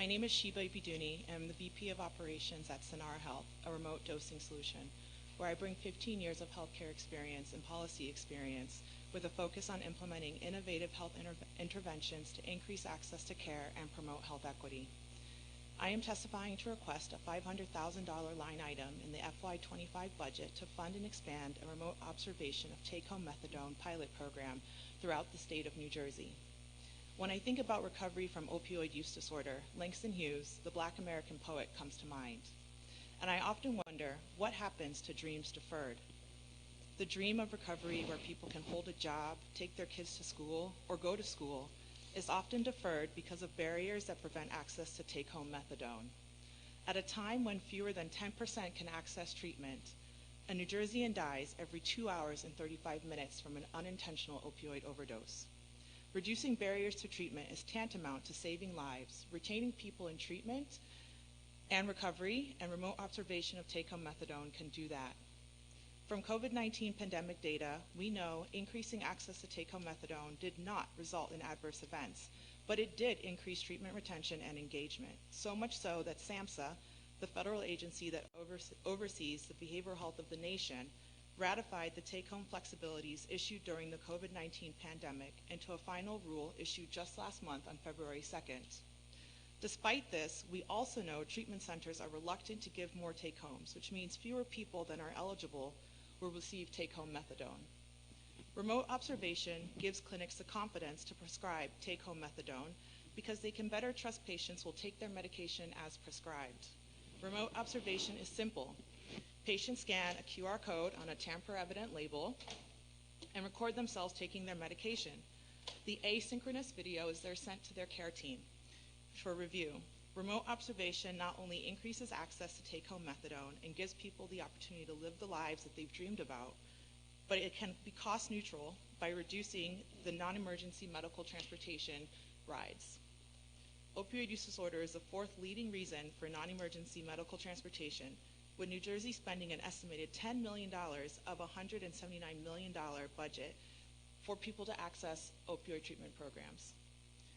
My name is Sheeba Ibidunni, and I'm the VP of Operations at Sonara Health, a remote dosing solution, where I bring 15 years of healthcare experience and policy experience with a focus on implementing innovative health interventions to increase access to care and promote health equity. I am testifying to request a $500,000 line item in the FY25 budget to fund and expand a remote observation of take-home methadone pilot program throughout the state of New Jersey. When I think about recovery from opioid use disorder, Langston Hughes, the Black American poet, comes to mind. And I often wonder, what happens to dreams deferred? The dream of recovery where people can hold a job, take their kids to school, or go to school is often deferred because of barriers that prevent access to take-home methadone. At a time when fewer than 10% can access treatment, a New Jerseyan dies every 2 hours and 35 minutes from an unintentional opioid overdose. Reducing barriers to treatment is tantamount to saving lives. Retaining people in treatment and recovery and remote observation of take-home methadone can do that. From COVID-19 pandemic data, we know increasing access to take-home methadone did not result in adverse events, but it did increase treatment retention and engagement, so much so that SAMHSA, the federal agency that oversees the behavioral health of the nation, ratified the take-home flexibilities issued during the COVID-19 pandemic into a final rule issued just last month on February 2nd. Despite this, we also know treatment centers are reluctant to give more take-homes, which means fewer people than are eligible will receive take-home methadone. Remote observation gives clinics the confidence to prescribe take-home methadone because they can better trust patients will take their medication as prescribed. Remote observation is simple. Patients scan a QR code on a tamper-evident label and record themselves taking their medication. The asynchronous video is then sent to their care team for review. Remote observation not only increases access to take-home methadone and gives people the opportunity to live the lives that they've dreamed about, but it can be cost neutral by reducing the non-emergency medical transportation rides. Opioid use disorder is the fourth leading reason for non-emergency medical transportation, with New Jersey spending an estimated $10 million of a $179 million budget for people to access opioid treatment programs.